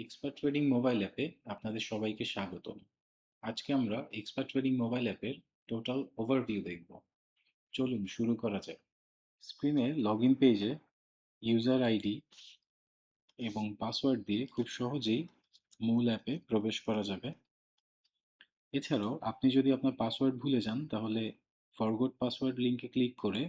Expert trading mobile অ্যাপে আপনাদের সবাইকে স্বাগতম। আজকে আমরা এক্সপার্ট ট্রেডিং মোবাইল অ্যাপের টোটাল ওভারভিউ দেখব। চলুন শুরু করা যাক। স্ক্রিনে লগইন পেজে ইউজার আইডি এবং পাসওয়ার্ড দিয়ে খুব সহজেই মূল অ্যাপে প্রবেশ করা যাবে। এছাড়াও আপনি যদি আপনার পাসওয়ার্ড ভুলে যান তাহলে ফরগট পাসওয়ার্ড লিঙ্কে ক্লিক করে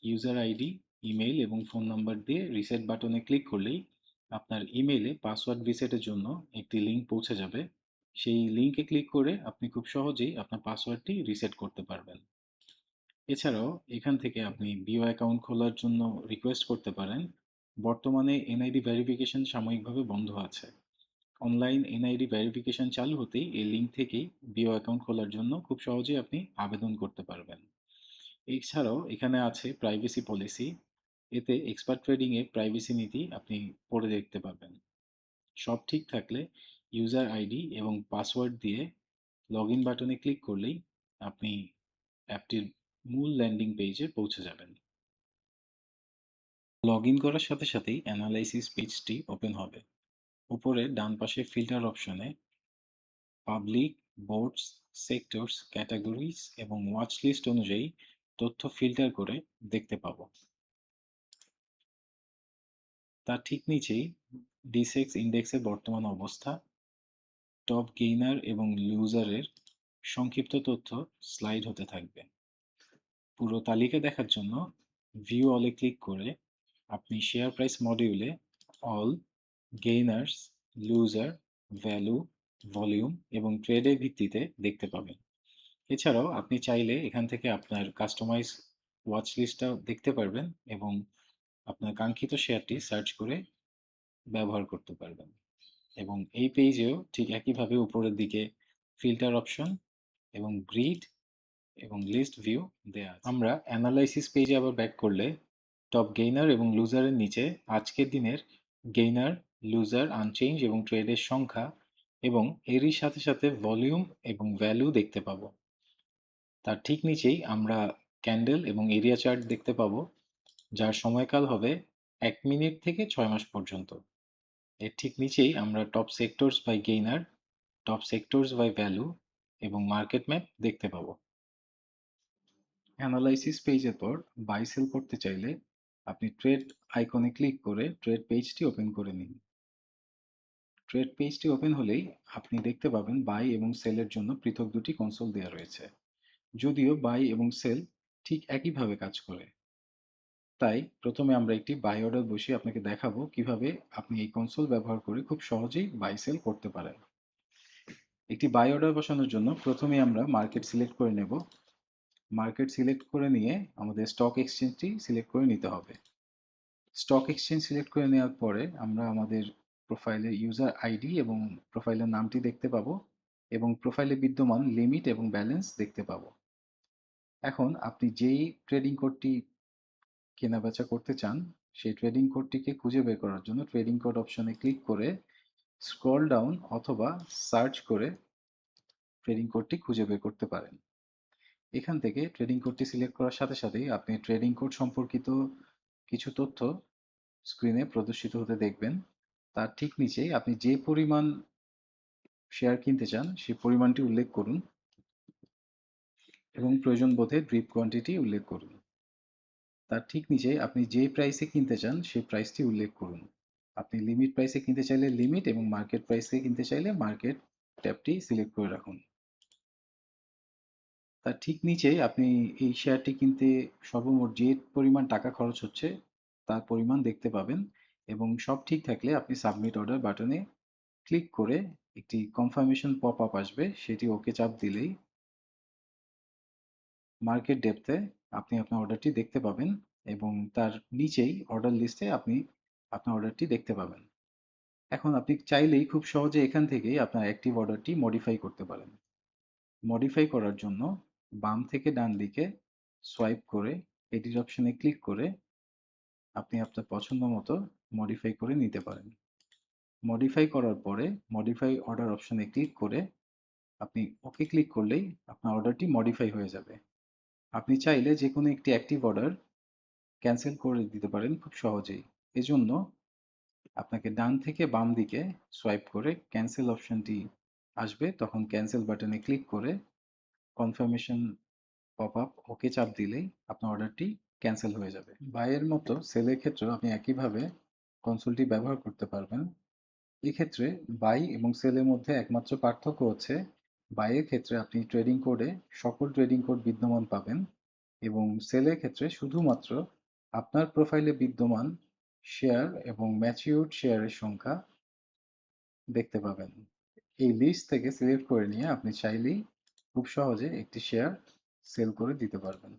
ইউজার আইডি, ইমেইল এবং ফোন নাম্বার দিয়ে রিসেট বাটনে ক্লিক করলেই আপনার ইমেইলে পাসওয়ার্ড রিসেটের জন্য একটি লিঙ্ক পৌঁছে যাবে। সেই লিঙ্কে ক্লিক করে আপনি খুব সহজেই আপনার পাসওয়ার্ডটি রিসেট করতে পারবেন। এছাড়াও এখান থেকে আপনি বিও অ্যাকাউন্ট খোলার জন্য রিকোয়েস্ট করতে পারেন। বর্তমানে এনআইডি ভেরিফিকেশন সাময়িকভাবে বন্ধ আছে। অনলাইন এনআইডি ভেরিফিকেশন চালু হতেই এই লিঙ্ক থেকেই বিও অ্যাকাউন্ট খোলার জন্য খুব সহজেই আপনি আবেদন করতে পারবেন। এছাড়াও এখানে আছে প্রাইভেসি পলিসি। এতে এক্সপার্ট ট্রেডিং এর প্রাইভেসি নীতি আপনি পড়ে দেখতে পাবেন। সব ঠিক থাকলে ইউজার আইডি এবং পাসওয়ার্ড দিয়ে লগইন বাটনে ক্লিক করলেই আপনি অ্যাপটির মূল ল্যান্ডিং পেজে পৌঁছে যাবেন। লগইন করার সাথে সাথেই অ্যানালাইসিস পেজটি ওপেন হবে। উপরে ডান পাশে ফিল্টার অপশনে পাবলিক, বোর্ডস, সেক্টরস, ক্যাটাগরিজ এবং ওয়াচ লিস্ট অনুযায়ী তথ্য ফিল্টার করে দেখতে পাবো। তার ঠিক নিচেই ডিসেক্স ইন্ডেক্সের বর্তমান অবস্থা, টপ গেইনার এবং লুজারের সংক্ষিপ্ত তথ্য স্লাইড হতে থাকবে। পুরো তালিকা দেখার জন্য ভিউ অলে ক্লিক করে আপনি শেয়ার প্রাইস মডিউলে all, gainers, loser, value, volume এবং ট্রেডের ভিত্তিতে দেখতে পাবেন। এছাড়াও আপনি চাইলে এখান থেকে আপনার কাস্টমাইজ ওয়াচ লিস্টটাও দেখতে পারবেন এবং আপনার কাঙ্ক্ষিত শেয়ারটি সার্চ করে ব্যবহার করতে পারবেন। এবং এই পেজেও ঠিক একইভাবে উপরের দিকে ফিল্টার অপশন এবং গ্রিড এবং লিস্ট ভিউ দেয়া আছে। আমরা অ্যানালাইসিস পেজে আবার ব্যাক করলে টপ গেইনার এবং লুজারের নিচে আজকের দিনের গেইনার, লুজার, আনচেঞ্জ এবং ট্রেডের সংখ্যা এবং এরই সাথে সাথে ভলিউম এবং ভ্যালু দেখতে পাবো। তার ঠিক নিচেই আমরা ক্যান্ডেল এবং এরিয়া চার্ট দেখতে পাবো, যার সময়কাল হবে 1 মিনিট থেকে 6 মাস পর্যন্ত। এর ঠিক নিচেই আমরা top sectors by gainer, top sectors by value এবং মার্কেট ম্যাপ দেখতে পাবো। অ্যানালাইসিস পেজের পর বাই সেল করতে চাইলে আপনি ট্রেড আইকনে ক্লিক করে ট্রেড পেজটি ওপেন করে নিন। ট্রেড পেজটি ওপেন হলেই আপনি দেখতে পাবেন বাই এবং সেলের জন্য পৃথক দুটি কনসোল দেওয়া রয়েছে, যদিও বাই এবং সেল ঠিক একইভাবে কাজ করে। তাই প্রথমে আমরা একটি বাই অর্ডার বসিয়ে আপনাকে দেখাবো কিভাবে আপনি এই কনসোল ব্যবহার করে খুব সহজেই বাই সেল করতে পারেন। একটি বাই অর্ডার বসানোর জন্য প্রথমে আমরা মার্কেট সিলেক্ট করে নেব। মার্কেট সিলেক্ট করে নিয়ে আমাদের স্টক এক্সচেঞ্জটি সিলেক্ট করে নিতে হবে। স্টক এক্সচেঞ্জ সিলেক্ট করে নেওয়ার পরে আমরা আমাদের প্রোফাইলের ইউজার আইডি এবং প্রোফাইলের নামটি দেখতে পাবো এবং প্রোফাইলে বিদ্যমান লিমিট এবং ব্যালেন্স দেখতে পাবো। এখন আপনি যেই ট্রেডিং কোডটি কেনাবেচা করতে চান সেই ট্রেডিং কোডটিকে খুঁজে বের করার জন্য ট্রেডিং কোড অপশনে ক্লিক করে স্ক্রল ডাউন অথবা সার্চ করে ট্রেডিং কোডটি খুঁজে বের করতে পারেন। এখান থেকে ট্রেডিং কোডটি সিলেক্ট করার সাথে সাথেই আপনি ট্রেডিং কোড সম্পর্কিত কিছু তথ্য স্ক্রিনে প্রদর্শিত হতে দেখবেন। তার ঠিক নিচেই আপনি যে পরিমাণ শেয়ার কিনতে চান সেই পরিমাণটি উল্লেখ করুন এবং প্রয়োজন বোধে ড্রিপ কোয়ান্টিটি উল্লেখ করুন। তার ঠিক নিচে আপনি যে প্রাইসে কিনতে চান সেই প্রাইসটি উল্লেখ করুন। আপনি লিমিট প্রাইসে কিনতে চাইলে লিমিট এবং মার্কেট প্রাইসে কিনতে চাইলে মার্কেট ট্যাবটি সিলেক্ট করে রাখুন। তার ঠিক নিচে আপনি এই শেয়ারটি কিনতে সর্বমোট যে পরিমাণ টাকা খরচ হচ্ছে তার পরিমাণ দেখতে পাবেন এবং সব ঠিক থাকলে আপনি সাবমিট অর্ডার বাটনে ক্লিক করে একটি কনফার্মেশন পপ আপ আসবে, সেটি ওকে চাপ দিলেই মার্কেট ডেপথে আপনি আপনার অর্ডারটি দেখতে পাবেন এবং তার নিচেই অর্ডার লিস্টে আপনি আপনার অর্ডারটি দেখতে পাবেন। এখন আপনি চাইলেই খুব সহজে এখান থেকেই আপনার অ্যাক্টিভ অর্ডারটি মডিফাই করতে পারেন। মডিফাই করার জন্য বাম থেকে ডান দিকে সোয়াইপ করে এডিট অপশনে ক্লিক করে আপনি আপনার পছন্দ মতো মডিফাই করে নিতে পারেন। মডিফাই করার পরে মডিফাই অর্ডার অপশনে ক্লিক করে আপনি ওকে ক্লিক করলেই আপনার অর্ডারটি মডিফাই হয়ে যাবে। আপনি চাইলে যে কোনো একটি অ্যাক্টিভ অর্ডার ক্যান্সেল করে দিতে পারেন খুব সহজেই। এজন্য আপনাকে ডান থেকে বাম দিকে সোয়াইপ করে ক্যান্সেল অপশনটি আসবে, তখন ক্যান্সেল বাটনে ক্লিক করে কনফার্মেশন পপ আপ ওকে চাপ দিলেই আপনার অর্ডারটি ক্যান্সেল হয়ে যাবে। বাইয়ের মতো সেলের ক্ষেত্রেও আপনি একইভাবে কনসোলটি ব্যবহার করতে পারবেন। এক্ষেত্রে বাই এবং সেলের মধ্যে একমাত্র পার্থক্য হচ্ছে বাইয়ের ক্ষেত্রে আপনি ট্রেডিং কোডে সকল ট্রেডিং কোড বিদ্যমান পাবেন এবং সেলের ক্ষেত্রে শুধুমাত্র আপনার প্রোফাইলে বিদ্যমান শেয়ার এবং ম্যাচিউরড শেয়ারের সংখ্যা দেখতে পাবেন। এই লিস্ট থেকে সিলেক্ট করে নিয়ে আপনি চাইলেই খুব সহজে একটি শেয়ার সেল করে দিতে পারবেন।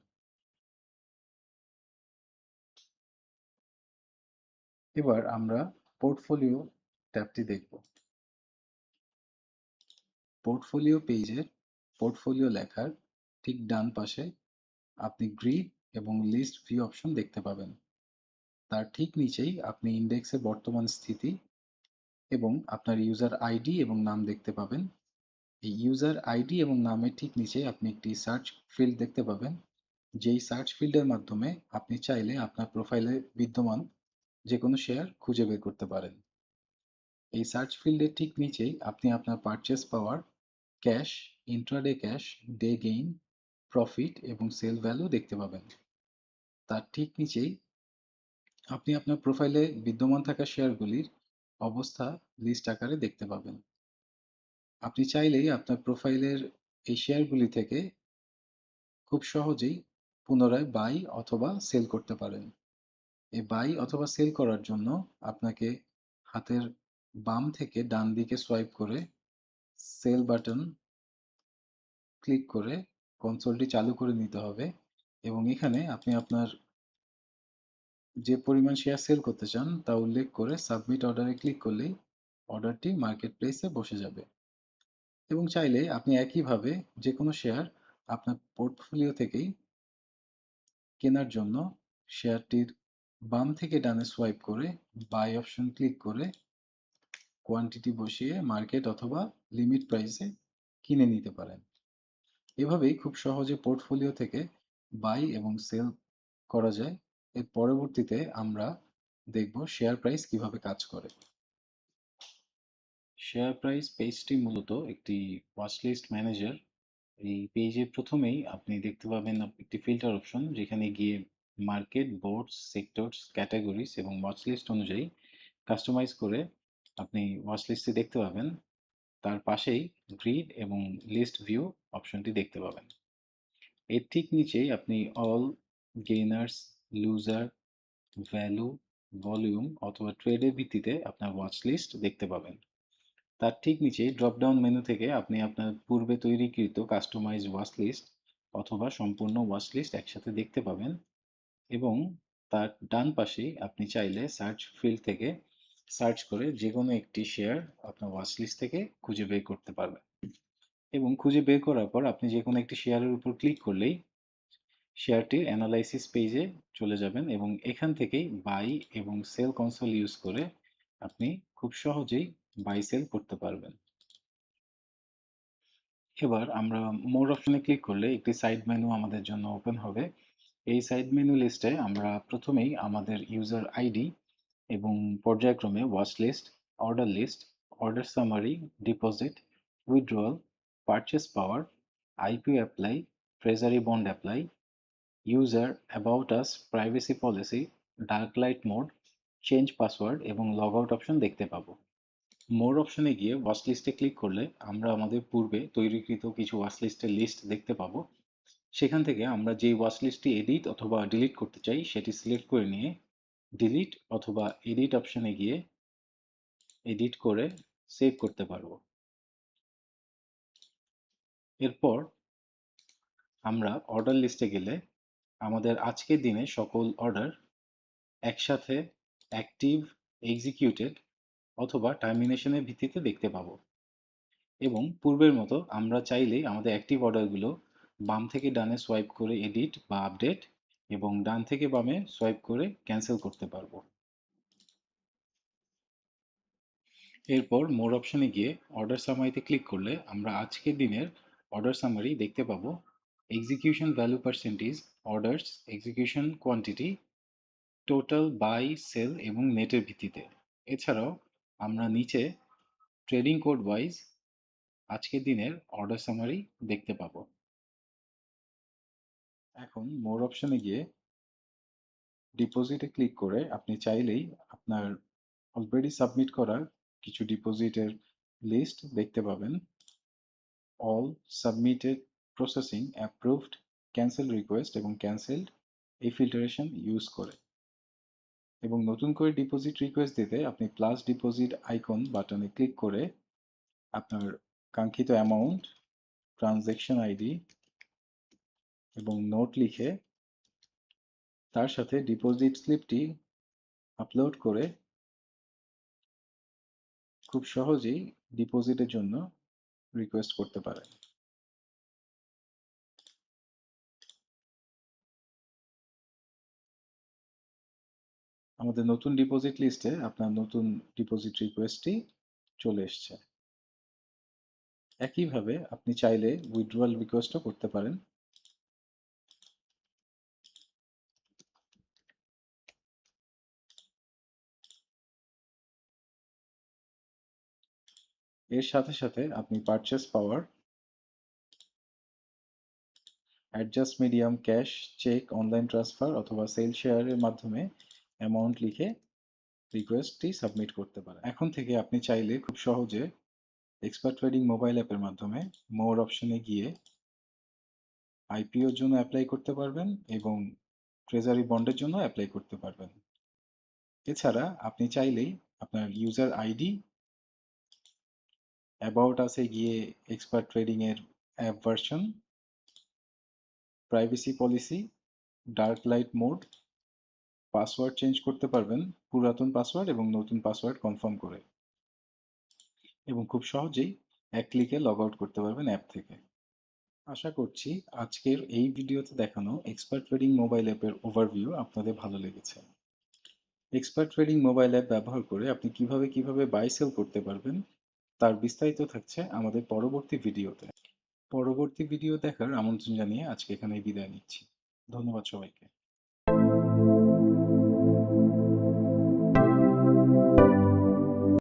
এবার আমরা পোর্টফোলিও ট্যাবটি দেখব। পোর্টফোলিও পেজের পোর্টফোলিও লেখার ঠিক ডান পাশে আপনি গ্রিড এবং লিস্ট ভিউ অপশন দেখতে পাবেন। তার ঠিক নিচেই আপনি ইন্ডেক্সের বর্তমান স্থিতি এবং আপনার ইউজার আইডি এবং নাম দেখতে পাবেন। এই ইউজার আইডি এবং নামের ঠিক নিচে আপনি একটি সার্চ ফিল্ড দেখতে পাবেন, যেই সার্চ ফিল্ডের মাধ্যমে আপনি চাইলে আপনার প্রোফাইলে বিদ্যমান যে কোনো শেয়ার খুঁজে বের করতে পারেন। এই সার্চ ফিল্ডের ঠিক নিচেই আপনি আপনার পারচেস পাওয়ার, cash, intraday cash, day gain, profit এবং সেল ভ্যালু দেখতে পাবেন। তার ঠিক নিচেই আপনি আপনার প্রোফাইলে বিদ্যমান থাকা শেয়ারগুলির অবস্থা লিস্ট আকারে দেখতে পাবেন। আপনি চাইলেই আপনার প্রোফাইলের এই শেয়ারগুলি থেকে খুব সহজেই পুনরায় বাই অথবা সেল করতে পারেন। এই বাই অথবা সেল করার জন্য আপনাকে হাতের বাম থেকে ডান দিকে সোয়াইপ করে সেল বাটন ক্লিক করে কনসোলটি চালু করে নিতে হবে এবং এখানে আপনি আপনার যে পরিমাণ শেয়ার সেল করতে চান তা উল্লেখ করে সাবমিট অর্ডারে ক্লিক করলেই অর্ডারটি মার্কেট প্লেসে বসে যাবে এবং চাইলে আপনি একইভাবে যে কোনো শেয়ার আপনার পোর্টফোলিও থেকেই কেনার জন্য শেয়ারটির বাম থেকে ডানে সোয়াইপ করে বাই অপশন ক্লিক করে কোয়ান্টিটি বসিয়ে মার্কেট অথবা লিমিট প্রাইসে কিনে নিতে পারেন। এভাবেই খুব সহজে পোর্টফোলিও থেকে বাই এবং সেল করা যায়। এর পরবর্তীতে আমরা দেখব শেয়ার প্রাইস কিভাবে কাজ করে। শেয়ার প্রাইস পেজটি মূলত একটি ওয়াচ লিস্ট ম্যানেজার। এই পেজে প্রথমেই আপনি দেখতে পাবেন একটি ফিল্টার অপশন, যেখানে গিয়ে মার্কেট, বোর্ডস, সেক্টরস, ক্যাটাগরিজ এবং ওয়াচ লিস্ট অনুযায়ী কাস্টমাইজ করে আপনি ওয়াচ লিস্টে দেখতে পাবেন। তার পাশেই গ্রিড এবং লিস্ট ভিউ অপশনটি দেখতে পাবেন। এর ঠিক নিচেই আপনি all, gainers, loser, value, volume অথবা ট্রেডের ভিত্তিতে আপনার ওয়াচ লিস্ট দেখতে পাবেন। তার ঠিক নিচে ড্রপ ডাউন মেনু থেকে আপনি আপনার পূর্বে তৈরিকৃত কাস্টমাইজ ওয়াচ লিস্ট অথবা সম্পূর্ণ ওয়াচ লিস্ট একসাথে দেখতে পাবেন এবং তার ডান পাশেই আপনি চাইলে সার্চ ফিল্ড থেকে সার্চ করে যে কোনো একটি শেয়ার আপনার ওয়াচ লিস্ট থেকে খুঁজে বের করতে পারবেন এবং খুঁজে বের করার পর আপনি যে কোনো একটি শেয়ারের উপর ক্লিক করলেই শেয়ারটির অ্যানালাইসিস পেজে চলে যাবেন এবং এখান থেকেই বাই এবং সেল কনসোল ইউজ করে আপনি খুব সহজেই বাই সেল করতে পারবেন। এবার আমরা মোর অপশনে ক্লিক করলে একটি সাইড মেনু আমাদের জন্য ওপেন হবে। এই সাইড মেনু লিস্টে আমরা প্রথমেই আমাদের ইউজার আইডি এবং পর্যায়ক্রমে watch list, order list, order summary, deposit, withdrawal, purchase power, IPO apply, treasury bond apply, user, about us, privacy policy, dark light mode, change password এবং লগ আউট অপশন দেখতে পাবো। মোর অপশনে গিয়ে ওয়াচ লিস্টে click করলে আমরা আমাদের পূর্বে তৈরিকৃত কিছু ওয়াচ লিস্টের লিস্ট দেখতে পাবো। সেখান থেকে আমরা যেই ওয়াচ লিস্টটি এডিট অথবা ডিলিট করতে চাই সেটি সিলেক্ট করে নিয়ে ডিলিট অথবা এডিট অপশনে গিয়ে এডিট করে সেভ করতে পারবো। এরপর আমরা অর্ডার লিস্টে গেলে আমাদের আজকের দিনে সকল অর্ডার একসাথে অ্যাক্টিভ, এক্সিকিউটেড অথবা টার্মিনেশনের ভিত্তিতে দেখতে পাবো এবং পূর্বের মতো আমরা চাইলেই আমাদের অ্যাক্টিভ অর্ডারগুলো বাম থেকে ডানে সোয়াইপ করে এডিট বা আপডেট এবং ডান থেকে বামে সোয়াইপ করে ক্যান্সেল করতে পারবো। এরপর মোর অপশনে গিয়ে অর্ডার সামারিতে ক্লিক করলে আমরা আজকের দিনের অর্ডার সামারি দেখতে পাবো। Execution value percentage, orders, execution quantity, total buy, sell এবং নেটের ভিত্তিতে। এছাড়াও আমরা নিচে ট্রেডিং কোড ওয়াইজ আজকের দিনের অর্ডার সামারি দেখতে পাবো। এখন মোর অপশনে গিয়ে ডিপোজিটে ক্লিক করে আপনি চাইলেই আপনার অলরেডি সাবমিট করা কিছু ডিপোজিটের লিস্ট দেখতে পাবেন। All, submitted, processing, approved, cancel request এবং ক্যান্সেলড এই ফিল্টারেশন ইউজ করে। এবং নতুন করে ডিপোজিট রিকোয়েস্ট দিতে আপনি প্লাস ডিপোজিট আইকন বাটনে ক্লিক করে আপনার কাঙ্ক্ষিত অ্যামাউন্ট, ট্রানজ্যাকশন আইডি এবং নোট লিখে তার সাথে ডিপোজিট স্লিপটি আপলোড করে খুব সহজেই ডিপোজিটের জন্য রিকোয়েস্ট করতে পারেন। আমাদের নতুন ডিপোজিট লিস্টে আপনার নতুন ডিপোজিট রিকোয়েস্টটি চলে এসছে। একইভাবে আপনি চাইলে উইথড্রয়াল রিকোয়েস্টও করতে পারেন। এর সাথে সাথে আপনি purchase power, adjust medium, cash, cheque, online transfer অথবা সেল শেয়ারের মাধ্যমে অ্যামাউন্ট লিখে রিকোয়েস্টটি সাবমিট করতে পারেন। এখন থেকে আপনি চাইলে খুব সহজে এক্সপার্ট ট্রেডিং মোবাইল অ্যাপের মাধ্যমে মোর অপশনে গিয়ে আইপিওর জন্য অ্যাপ্লাই করতে পারবেন এবং ট্রেজারি বন্ডের জন্য অ্যাপ্লাই করতে পারবেন। এছাড়া আপনি চাইলেই আপনার ইউজার আইডি, অ্যাবাউট আসে গিয়ে এক্সপার্ট ট্রেডিং এর app version, privacy policy, dark light mode, password change করতে পারবেন পুরাতন পাসওয়ার্ড এবং নতুন পাসওয়ার্ড কনফার্ম করে, এবং খুব সহজেই এক ক্লিকে লগ আউট করতে পারবেন অ্যাপ থেকে। আশা করছি আজকের এই ভিডিওতে দেখানো এক্সপার্ট ট্রেডিং মোবাইল অ্যাপের ওভারভিউ আপনাদের ভালো লেগেছে। এক্সপার্ট ট্রেডিং মোবাইল অ্যাপ ব্যবহার করে আপনি কিভাবে বাই সেল করতে পারবেন তার বিস্তারিত থাকছে আমাদের পরবর্তী ভিডিওতে। পরবর্তী ভিডিও দেখার আমন্ত্রণ জানিয়ে আজকে এখানেই বিদায় নিচ্ছি। ধন্যবাদ সবাইকে।